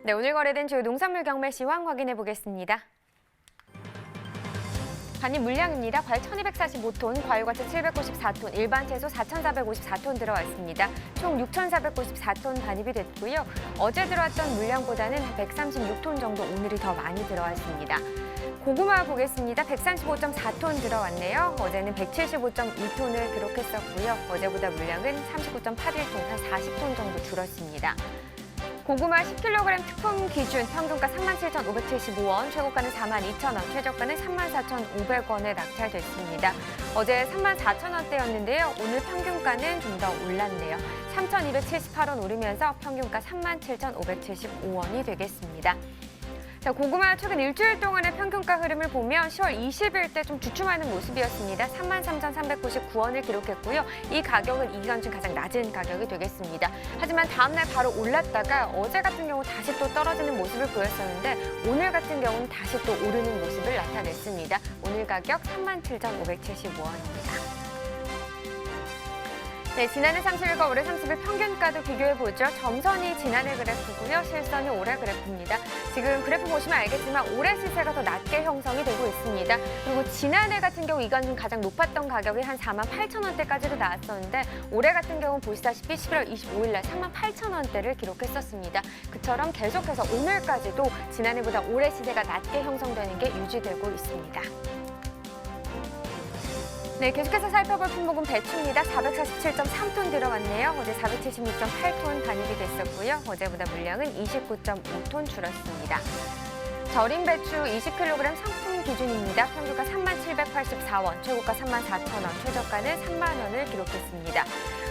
네, 오늘 거래된 주요 농산물 경매 시황 확인해 보겠습니다. 반입 물량입니다. 과일 1245톤, 과일과채 794톤, 일반 채소 4454톤 들어왔습니다. 총 6494톤 반입이 됐고요. 어제 들어왔던 물량보다는 136톤 정도 오늘이 더 많이 들어왔습니다. 고구마 보겠습니다. 135.4톤 들어왔네요. 어제는 175.2톤을 기록했었고요. 어제보다 물량은 39.81톤, 한 40톤 정도 줄었습니다. 고구마 10kg 특품 기준 평균가 37,575원, 최고가는 42,000원, 최저가는 34,500원에 낙찰됐습니다. 어제 34,000원대였는데요. 오늘 평균가는 좀 더 올랐네요. 3,278원 오르면서 평균가 37,575원이 되겠습니다. 자, 고구마 최근 일주일 동안의 평균가 흐름을 보면 10월 20일 때 좀 주춤하는 모습이었습니다. 33,399원을 기록했고요. 이 가격은 이 기간 중 가장 낮은 가격이 되겠습니다. 하지만 다음 날 바로 올랐다가 어제 같은 경우 다시 또 떨어지는 모습을 보였었는데 오늘 같은 경우는 다시 또 오르는 모습을 나타냈습니다. 오늘 가격 37,575원입니다. 네, 지난해 30일과 올해 30일 평균가도 비교해보죠. 점선이 지난해 그래프고요. 실선이 올해 그래프입니다. 지금 그래프 보시면 알겠지만 올해 시세가 더 낮게 형성이 되고 있습니다. 그리고 지난해 같은 경우 이간 중 가장 높았던 가격이 한 48,000원대까지도 나왔었는데 올해 같은 경우 보시다시피 11월 25일 날 38,000원대를 기록했었습니다. 그처럼 계속해서 오늘까지도 지난해보다 올해 시세가 낮게 형성되는 게 유지되고 있습니다. 네, 계속해서 살펴볼 품목은 배추입니다. 447.3톤 들어왔네요. 어제 476.8톤 반입이 됐었고요. 어제보다 물량은 29.5톤 줄었습니다. 절임 배추 20kg 상품 기준입니다. 평균가 37,784원, 최고가 34,000원, 최저가는 30,000원을 기록했습니다.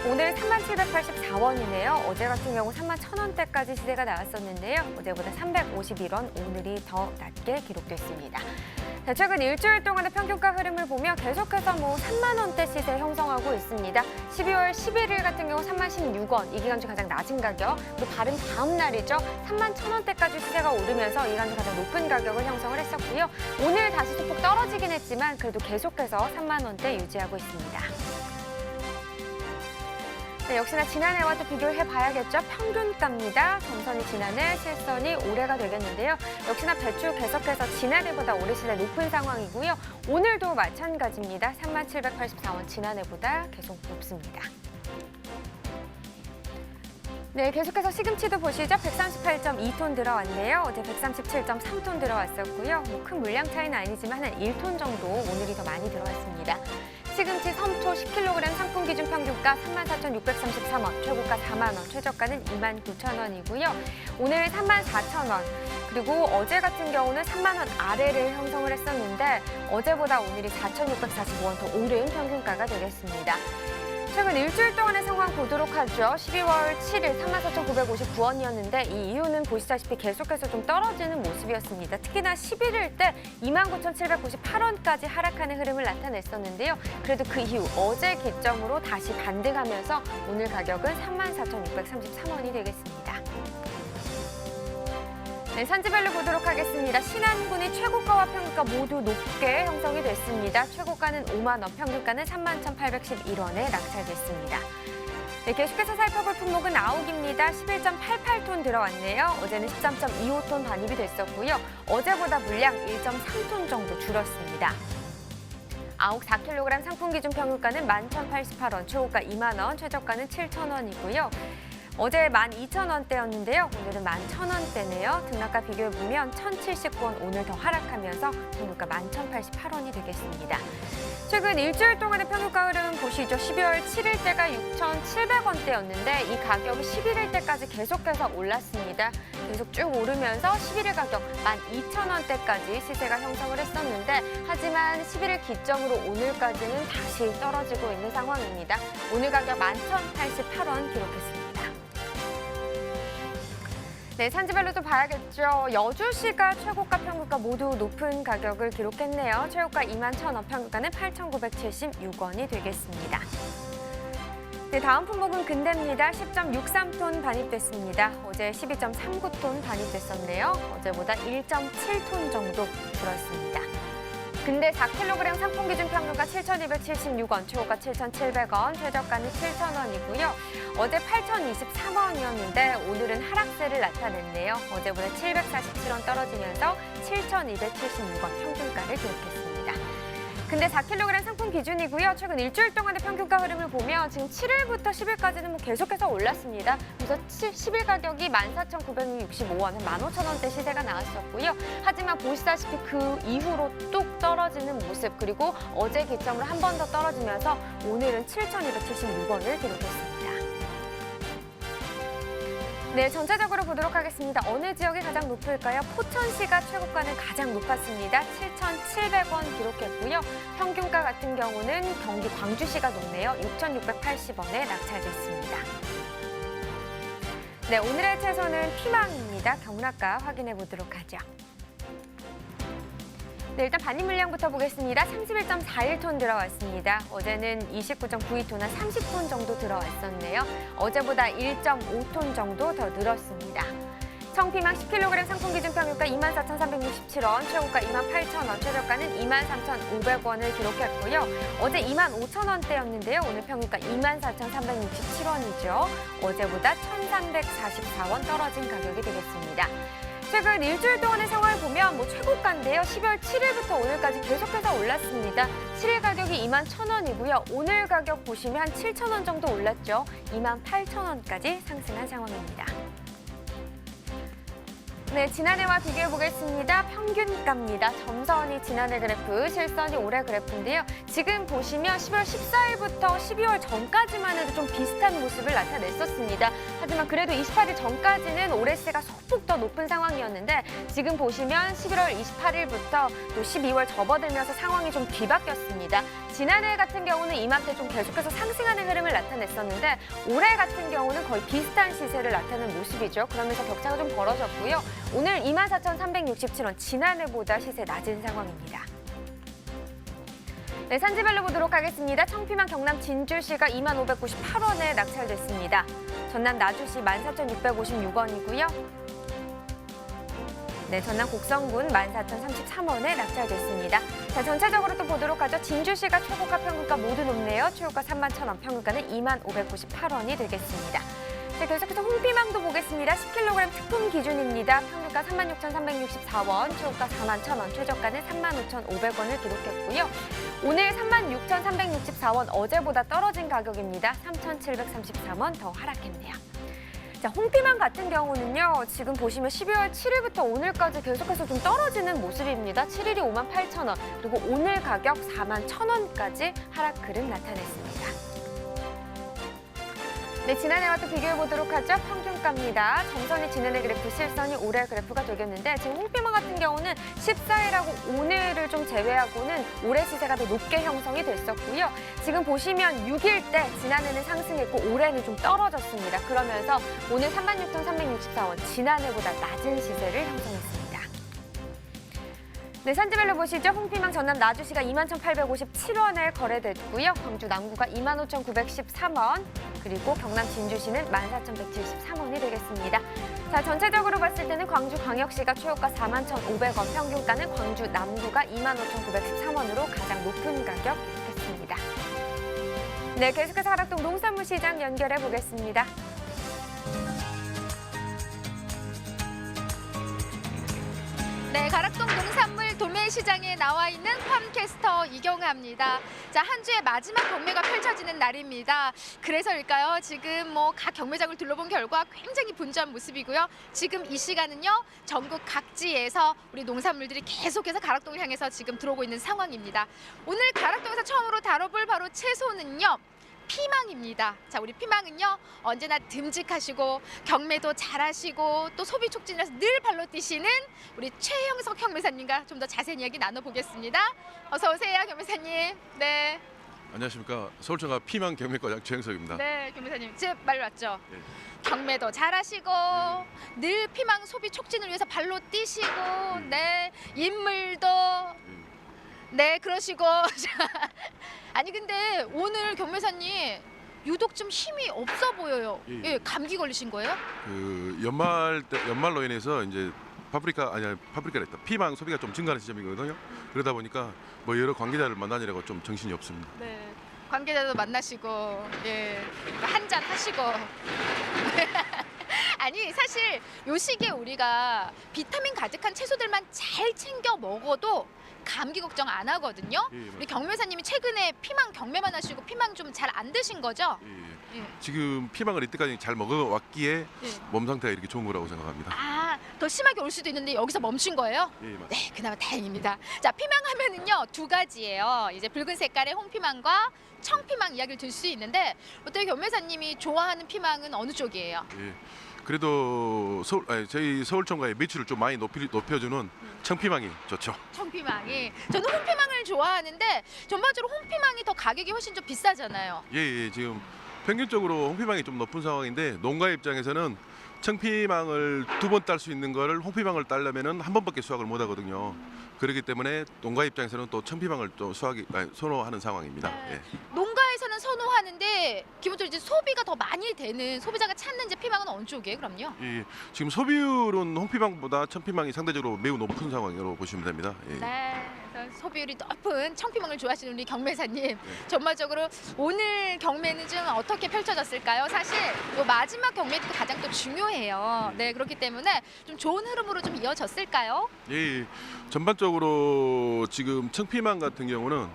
오늘 37,784원이네요. 어제 같은 경우 31,000원대까지 시세가 나왔었는데요. 어제보다 351원, 오늘이 더 낮게 기록됐습니다. 자, 최근 일주일 동안의 평균가 흐름을 보면 계속해서 3만 원대 시세 형성하고 있습니다. 12월 11일 같은 경우 31,016원, 이 기간 중 가장 낮은 가격. 그리고 바른 다음 날이죠. 31,000원대까지 시세가 오르면서 이 기간 중 가장 높은 가격을 형성을 했었고요. 오늘 다시 소폭 떨어지긴 했지만 그래도 계속해서 3만 원대 유지하고 있습니다. 네, 역시나 지난해와 또 비교를 해봐야겠죠. 평균가입니다. 점선이 지난해, 실선이 올해가 되겠는데요. 역시나 배추 계속해서 지난해보다 올해 시세 높은 상황이고요. 오늘도 마찬가지입니다. 37,784원, 지난해보다 계속 높습니다. 네, 계속해서 시금치도 보시죠. 138.2톤 들어왔네요. 어제 137.3톤 들어왔었고요. 큰 물량 차이는 아니지만 한 1톤 정도 오늘이 더 많이 들어왔습니다. 시금치 섬초 10kg 상품 기준 평균가 34,633원, 최고가 4만 원, 최저가는 29,000원이고요. 오늘 34,000원, 그리고 어제 같은 경우는 3만 원 아래를 형성을 했었는데 어제보다 오늘이 4,645원 더 오른 평균가가 되겠습니다. 최근 일주일 동안의 상황 보도록 하죠. 12월 7일 34,959원이었는데 이 이유는 보시다시피 계속해서 좀 떨어지는 모습이었습니다. 특히나 11일 때 29,798원까지 하락하는 흐름을 나타냈었는데요. 그래도 그 이후 어제 기점으로 다시 반등하면서 오늘 가격은 34,633원이 되겠습니다. 네, 산지별로 보도록 하겠습니다. 신안군이 최고가와 평균가 모두 높게 형성이 됐습니다. 최고가는 5만 원, 평균가는 31,811원에 낙찰됐습니다. 네, 계속해서 살펴볼 품목은 아욱입니다. 11.88톤 들어왔네요. 어제는 13.25톤 반입이 됐었고요. 어제보다 물량 1.3톤 정도 줄었습니다. 아욱 4kg 상품 기준 평균가는 11,088원, 최고가 2만 원, 최저가는 7,000원이고요. 어제 12,000원대였는데요. 오늘은 11,000원대네요. 등락과 비교해보면 1,079원 오늘 더 하락하면서 평균가 11,088원이 되겠습니다. 최근 일주일 동안의 평균가 흐름 보시죠. 12월 7일 때가 6,700원대였는데 이 가격이 11일 때까지 계속해서 올랐습니다. 계속 쭉 오르면서 11일 가격 12,000원대까지 시세가 형성을 했었는데 하지만 11일 기점으로 오늘까지는 다시 떨어지고 있는 상황입니다. 오늘 가격 11,088원 기록했습니다. 네, 산지별로 또 봐야겠죠. 여주시가 최고가 평균가 모두 높은 가격을 기록했네요. 최고가 21,000원, 평균가는 8,976원이 되겠습니다. 네, 다음 품목은 근대입니다. 10.63톤 반입됐습니다. 어제 12.39톤 반입됐었네요. 어제보다 1.7톤 정도 줄었습니다. 근대 4kg 상품 기준 평균가 7,276원, 최고가 7,700원, 최저가는 7,000원이고요. 어제 8,023원이었는데 오늘은 하락세를 나타냈네요. 어제보다 747원 떨어지면서 7,276원 평균가를 기록했습니다. 근데 4kg 상품 기준이고요. 최근 일주일 동안의 평균가 흐름을 보면 지금 7일부터 10일까지는 계속해서 올랐습니다. 그래서 10일 가격이 14,965원, 15,000원대 시세가 나왔었고요. 하지만 보시다시피 그 이후로 뚝 떨어지는 모습, 그리고 어제 기점으로 한 번 더 떨어지면서 오늘은 7,276원을 기록했습니다. 네, 전체적으로 보도록 하겠습니다. 어느 지역이 가장 높을까요? 포천시가 최고가는 가장 높았습니다. 7,700원 기록했고요. 평균가 같은 경우는 경기 광주시가 높네요. 6,680원에 낙찰됐습니다. 네, 오늘의 채소는 피망입니다. 경락가 확인해 보도록 하죠. 네, 일단 반입 물량부터 보겠습니다. 31.41톤 들어왔습니다. 어제는 29.92톤, 한 30톤 정도 들어왔었네요. 어제보다 1.5톤 정도 더 늘었습니다. 청피망 10kg 상품 기준 평균가 24,367원, 최고가 28,000원, 최저가는 23,500원을 기록했고요. 어제 25,000원대였는데요. 오늘 평균가 24,367원이죠. 어제보다 1,344원 떨어진 가격이 되겠습니다. 최근 일주일 동안의 상황을 보면 최고가인데요. 12월 7일부터 오늘까지 계속해서 올랐습니다. 7일 가격이 21,000원이고요. 오늘 가격 보시면 한 7,000원 정도 올랐죠. 28,000원까지 상승한 상황입니다. 네, 지난해와 비교해 보겠습니다. 평균가입니다. 점선이 지난해 그래프, 실선이 올해 그래프인데요. 지금 보시면 11월 14일부터 12월 전까지만 해도 좀 비슷한 모습을 나타냈었습니다. 하지만 그래도 28일 전까지는 올해 시세가 소폭 더 높은 상황이었는데 지금 보시면 11월 28일부터 또 12월 접어들면서 상황이 좀 뒤바뀌었습니다. 지난해 같은 경우는 이맘때 좀 계속해서 상승하는 흐름을 나타냈었는데 올해 같은 경우는 거의 비슷한 시세를 나타내는 모습이죠. 그러면서 격차가 좀 벌어졌고요. 오늘 24,367원, 지난해보다 시세 낮은 상황입니다. 네, 산지별로 보도록 하겠습니다. 청피망 경남 진주시가 2598원에 낙찰됐습니다. 전남 나주시 14,656원이고요. 네, 전남 곡성군 14,033원에 낙찰됐습니다. 자, 전체적으로 또 보도록 하죠. 진주시가 최고가 평균가 모두 높네요. 최고가 31,000원, 평균가는 2598원이 되겠습니다. 자, 계속해서 홍피망도 보겠습니다. 10kg 특품 기준입니다. 평균가 36,364원, 최고가 41,000원, 최저가는 35,500원을 기록했고요. 오늘 36,364원, 어제보다 떨어진 가격입니다. 3,733원 더 하락했네요. 자, 홍피망 같은 경우는요, 지금 보시면 12월 7일부터 오늘까지 계속해서 좀 떨어지는 모습입니다. 7일이 58,000원, 그리고 오늘 가격 41,000원까지 하락 흐름 나타냈습니다. 네, 지난해와 또 비교해보도록 하죠. 평균가입니다. 점선이 지난해 그래프, 실선이 올해 그래프가 되겠는데 지금 홍피망 같은 경우는 14일하고 오늘을 좀 제외하고는 올해 시세가 더 높게 형성이 됐었고요. 지금 보시면 6일 때 지난해는 상승했고 올해는 좀 떨어졌습니다. 그러면서 오늘 36,364원, 지난해보다 낮은 시세를 형성했습니다. 네, 산지별로 보시죠. 홍피망 전남 나주시가 21,857원에 거래됐고요. 광주 남구가 25,913원, 그리고 경남 진주시는 14,173원이 되겠습니다. 자, 전체적으로 봤을 때는 광주 광역시가 최고가 41,500원, 평균가는 광주 남구가 25,913원으로 가장 높은 가격 기록했습니다. 네, 계속해서 가락동 농산물 시장 연결해 보겠습니다. 네, 가락동 농산물 도매시장에 나와 있는 팜캐스터 이경아입니다. 자, 한 주의 마지막 경매가 펼쳐지는 날입니다. 그래서일까요? 지금 각 경매장을 둘러본 결과 굉장히 분주한 모습이고요. 지금 이 시간은요, 전국 각지에서 우리 농산물들이 계속해서 가락동을 향해서 지금 들어오고 있는 상황입니다. 오늘 가락동에서 처음으로 다뤄볼 바로 채소는요, 피망입니다. 자, 우리 피망은요, 언제나 듬직하시고 경매도 잘하시고 또 소비 촉진이라서 늘 발로 뛰시는 우리 최형석 경매사님과 좀 더 자세한 이야기 나눠보겠습니다. 어서 오세요, 경매사님. 네. 안녕하십니까. 서울청가 피망 경매과장 최형석입니다. 네, 경매사님. 제 말 맞죠? 네. 경매도 잘하시고 늘 피망 소비 촉진을 위해서 발로 뛰시고 네, 인물도 네, 그러시고 아니 근데 오늘 경매사님 유독 좀 힘이 없어 보여요. 예, 감기 걸리신 거예요? 그 연말로 인해서 이제 파프리카랬다. 피망 소비가 좀 증가하는 시점이거든요. 그러다 보니까 뭐 여러 관계자를 만나느라고 좀 정신이 없습니다. 네. 관계자도 만나시고, 예, 한 잔 하시고. 아니 사실 요 시기에 우리가 비타민 가득한 채소들만 잘 챙겨 먹어도 감기 걱정 안 하거든요. 예, 우리 경매사님이 최근에 피망 경매만 하시고 피망 좀 잘 안 드신 거죠? 예. 예. 지금 피망을 이때까지 잘 먹어왔기에 예. 몸 상태가 이렇게 좋은 거라고 생각합니다. 아, 더 심하게 올 수도 있는데 여기서 멈춘 거예요? 예, 맞습니다. 네, 그나마 다행입니다. 자, 피망 하면은요 두 가지예요. 이제 붉은 색깔의 홍피망과 청피망 이야기를 들 수 있는데 어떻게 경매사님이 좋아하는 피망은 어느 쪽이에요? 예. 그래도 저희 서울청과의 매출을 좀 많이 높여주는 청피망이 좋죠. 청피망이. 저는 홍피망을 좋아하는데 전반적으로 홍피망이 더 가격이 훨씬 좀 비싸잖아요. 예, 지금 평균적으로 홍피망이 좀 높은 상황인데 농가 입장에서는 청피망을 2번 딸 수 있는 거를 홍피망을 따려면은 한 번밖에 수확을 못 하거든요. 그렇기 때문에 농가 입장에서는 또 청피망을 또 선호하는 상황입니다. 네. 예. 농가에서는 선호하는데 기본적으로 이제 소비가 더 많이 되는 소비자가 찾는 이제 피망은 어느 쪽이에요? 그럼요. 예, 지금 소비율은 홍피망보다 청피망이 상대적으로 매우 높은 상황으로 보시면 됩니다. 예. 네, 그래서 소비율이 높은 청피망을 좋아하시는 우리 경매사님, 전반적으로 오늘 경매는 좀 어떻게 펼쳐졌을까요? 사실 요 마지막 경매도 가장 또 중요해요. 네, 그렇기 때문에 좀 좋은 흐름으로 좀 이어졌을까요? 예, 전반적으로 지금 청피망 같은 경우는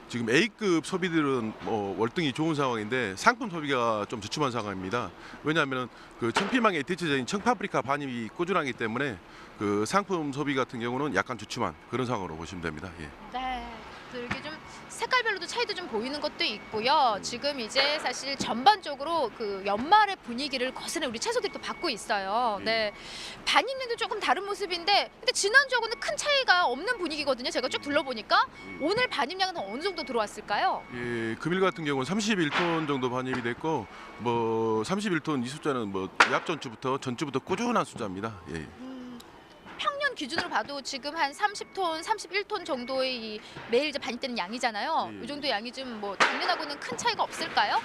지금 A급 소비들은 월등히 좋은 상황인데 상품 소비가 좀 주춤한 상황입니다. 왜냐하면 그 청피망의 대체적인 청파프리카 반입이 꾸준하기 때문에 그 상품 소비 같은 경우는 약간 주춤한 그런 상황으로 보시면 됩니다. 예. 네, 또 이렇게 좀 색깔별로도 차이도 좀 보이는 것도 있고요. 지금 이제 사실 전반적으로 그 연말의 분위기를 거스는 우리 채소들이 또 받고 있어요. 네, 반입률도 조금 다른 모습인데, 근데 지난주하고는 큰 차이가 없는 분위기거든요. 제가 쭉 둘러보니까 오늘 반입량은 어느 정도 들어왔을까요? 예, 금일 같은 경우는 31톤 정도 반입이 됐고, 뭐 31톤 이 숫자는 뭐 전주부터 꾸준한 숫자입니다. 예. 평년 기준으로 봐도 지금 한 30톤, 31톤 정도의 이 매일 이제 반입되는 양이잖아요. 예. 이 정도 양이 좀 뭐 작년하고는 큰 차이가 없을까요?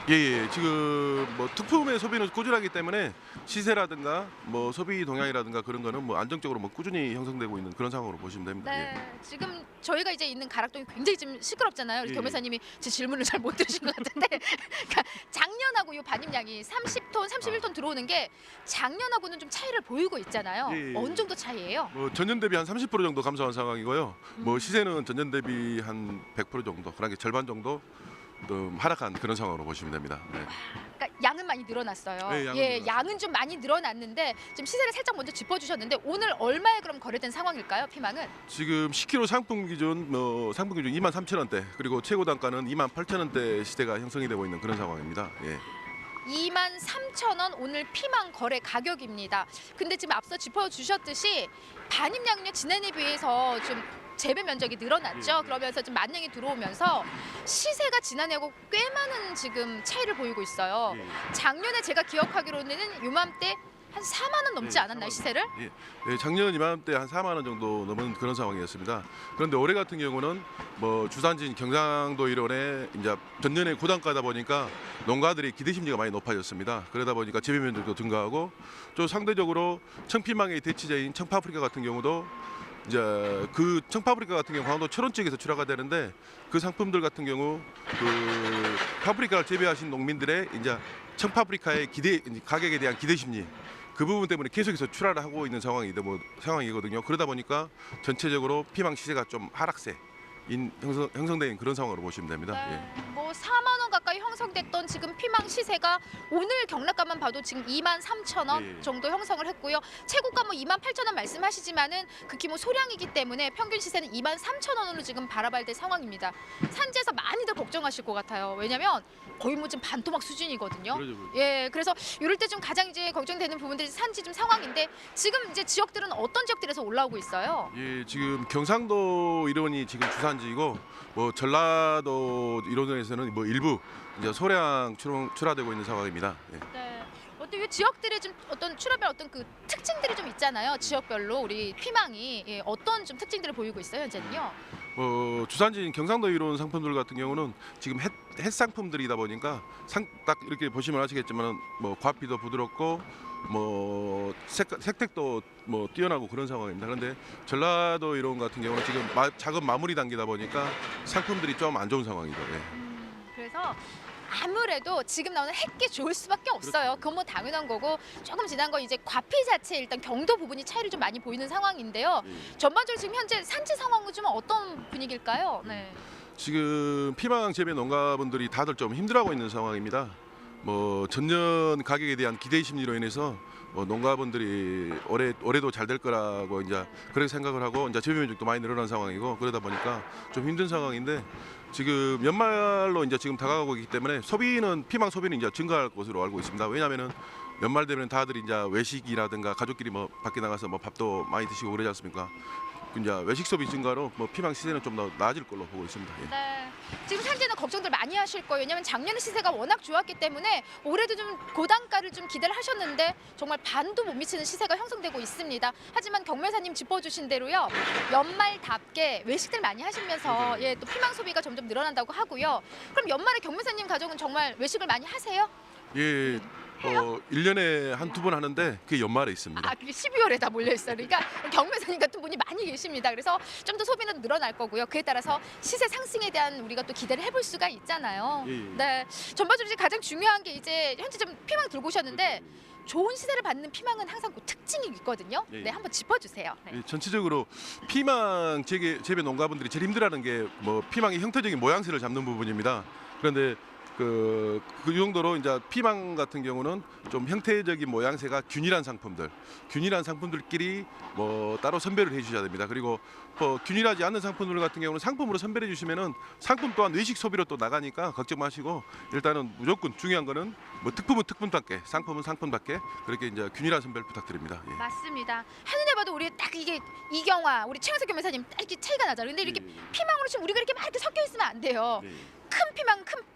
예, 지금 뭐 특품의 소비는 꾸준하기 때문에 시세라든가 뭐 소비 동향이라든가 그런 거는 뭐 안정적으로 뭐 꾸준히 형성되고 있는 그런 상황으로 보시면 됩니다. 네, 예. 지금 저희가 이제 있는 가락동이 굉장히 좀 시끄럽잖아요. 우리 예. 경매사님이 제 질문을 잘 못 들으신 것 같은데 그러니까 작년하고 이 반입량이 30톤, 31톤 들어오는 게 작년하고는 좀 차이를 보이고 있잖아요. 예. 어느 정도 차이예요? 뭐 전년 대비 한 30% 정도 감소한 상황이고요. 뭐 시세는 전년 대비 한 100% 정도, 그러니까 절반 정도 좀 하락한 그런 상황으로 보시면 됩니다. 네. 그러니까 양은 많이 늘어났어요. 네, 양은 예, 늘어났어요. 양은 좀 많이 늘어났는데 지금 시세를 살짝 먼저 짚어주셨는데 오늘 얼마에 그럼 거래된 상황일까요, 피망은? 지금 10kg 상품 기준 23,000원대, 그리고 최고 단가는 28,000원대 시대가 형성이 되고 있는 그런 상황입니다. 예. 23,000원 오늘 피망 거래 가격입니다. 근데 지금 앞서 짚어주셨듯이 반입량은요 지난해에 비해서 좀 재배 면적이 늘어났죠. 그러면서 좀 만량이 들어오면서 시세가 지난해하고 꽤 많은 지금 차이를 보이고 있어요. 작년에 제가 기억하기로는 요맘때 한 4만 원 넘지 네, 않았나요, 4만 시세를? 예, 작년 이맘때 한 4만 원 정도 넘은 그런 상황이었습니다. 그런데 올해 같은 경우는 뭐 주산지인 경상도 일원에 이제 전년에 고단가다 보니까 농가들이 기대 심리가 많이 높아졌습니다. 그러다 보니까 재배 면적도 증가하고 또 상대적으로 청피망의 대치제인 청파프리카 같은 경우도 이제 그 청파프리카 같은 경우 강원도 철원 지역에서 출하가 되는데 그 상품들 같은 경우 그 파프리카를 재배하신 농민들의 이제 청파프리카의 가격에 대한 기대 심리, 그 부분 때문에 계속해서 출하를 하고 있는 상황이거든요. 그러다 보니까 전체적으로 피망 시세가 좀 하락세 형성된 그런 상황으로 보시면 됩니다. 네, 예. 뭐 4만 원 가까이 형성됐던 지금 피망 시세가 오늘 경락가만 봐도 지금 23,000원 예. 정도 형성을 했고요. 최고가 뭐 28,000원 말씀하시지만은 극히 뭐 소량이기 때문에 평균 시세는 23,000원으로 지금 바라봐야 될 상황입니다. 산지에서 많이들 걱정하실 것 같아요. 왜냐면 거의 뭐 지금 반토막 수준이거든요. 그러죠. 예, 그래서 이럴 때 좀 가장 이제 걱정되는 부분들이 산지 좀 상황인데 지금 이제 지역들은 어떤 지역들에서 올라오고 있어요? 예, 지금 경상도 일원이 지금 주산지이고 뭐 전라도 일원에서는 뭐 일부 이제 소량 출하되고 있는 상황입니다. 예. 네. 어떤 이 지역들의 좀 어떤 출하별 어떤 그 특징들이 좀 있잖아요. 지역별로 우리 피망이 어떤 좀 특징들을 보이고 있어요, 현재는요? 주산지인 경상도 이론 상품들 같은 경우는 지금 햇 상품들이다 보니까 딱 이렇게 보시면 아시겠지만 뭐 과피도 부드럽고 뭐 뭐 색택도 뭐 뛰어나고 그런 상황입니다. 그런데 전라도 이런 같은 경우는 지금 작업 마무리 단계다 보니까 상품들이 좀 안 좋은 상황이죠. 예. 그래서 아무래도 지금 나오는 햇기 좋을 수밖에 없어요. 그건 뭐 당연한 거고 조금 지난 건 이제 과피 자체 일단 경도 부분이 차이를 좀 많이 보이는 상황인데요. 전반적으로 지금 현재 산지 상황은 좀 어떤 분위기일까요? 네. 지금 피망 재배 농가분들이 다들 좀 힘들어하고 있는 상황입니다. 뭐 전년 가격에 대한 기대 심리로 인해서 농가분들이 올해도 잘 될 거라고 이제 그렇게 생각을 하고 이제 재배 면적도 많이 늘어난 상황이고 그러다 보니까 좀 힘든 상황인데 지금 연말로 이제 지금 다가가고 있기 때문에 피망 소비는 이제 증가할 것으로 알고 있습니다. 왜냐하면은 연말 되면 다들 이제 외식이라든가 가족끼리 뭐 밖에 나가서 뭐 밥도 많이 드시고 그러지 않습니까? 이제 외식 소비 증가로 뭐 피망 시세는 좀 더 나아질 걸로 보고 있습니다. 예. 네. 지금 현재는 걱정들 많이 하실 거예요. 왜냐하면 작년에 시세가 워낙 좋았기 때문에 올해도 좀 고단가를 좀 기대를 하셨는데 정말 반도 못 미치는 시세가 형성되고 있습니다. 하지만 경매사님 짚어주신 대로요. 연말답게 외식들 많이 하시면서 예, 또 피망 소비가 점점 늘어난다고 하고요. 그럼 연말에 경매사님 가족은 정말 외식을 많이 하세요? 예. 1년에 한 두 번 하는데 그게 연말에 있습니다. 아, 그게 12월에 다 몰려 있어요. 그러니까 경매사님 같은 분이 많이 계십니다. 그래서 좀 더 소비는 늘어날 거고요. 그에 따라서 시세 상승에 대한 우리가 또 기대를 해볼 수가 있잖아요. 예. 네, 전반적으로 이제 가장 중요한 게 이제 현재 좀 피망 들고 오셨는데 좋은 시세를 받는 피망은 항상 그 특징이 있거든요. 예. 네, 한번 짚어주세요. 네. 예, 전체적으로 피망 재배 농가분들이 제일 힘들어하는 게 뭐 피망의 형태적인 모양새를 잡는 부분입니다. 그런데 그 정도로 이제 피망 같은 경우는 좀 형태적인 모양새가 균일한 상품들끼리 뭐 따로 선별을 해주셔야 됩니다. 그리고 뭐 균일하지 않는 상품들 같은 경우는 상품으로 선별해 주시면은 상품 또한 외식 소비로 또 나가니까 걱정 마시고 일단은 무조건 중요한 거는 뭐 특품은 특품답게 상품은 상품답게 그렇게 이제 균일한 선별 부탁드립니다. 예. 맞습니다. 한눈에 봐도 우리 딱 이게 이경화, 우리 최영석 경매사님 딱 이렇게 차이가 나잖아요. 근데 이렇게 피망으로 지금 우리가 이렇게 막 이렇게 섞여 있으면 안 돼요. 큰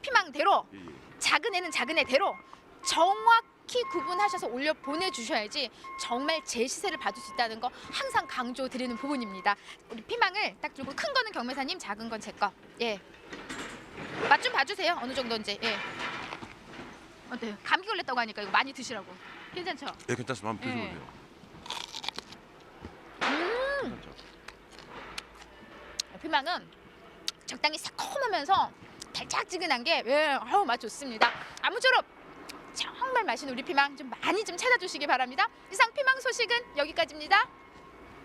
피망대로 작은 애는 작은 애대로 정확히 구분하셔서 올려 보내주셔야지 정말 제 시세를 받을 수 있다는 거 항상 강조드리는 부분입니다. 우리 피망을 딱 들고 큰 거는 경매사님, 작은 건 제 거. 예. 맛 좀 봐주세요. 어느 정도인지. 예. 어때요? 감기 걸렸다고 하니까 이거 많이 드시라고. 괜찮죠? 예, 괜찮습니다. 한번 예. 드셔보세요. 피망은 적당히 새콤하면서 달짝지근한 게 맛 좋습니다. 아무쪼록 정말 맛있는 우리 피망 좀 많이 좀 찾아주시기 바랍니다. 이상 피망 소식은 여기까지입니다.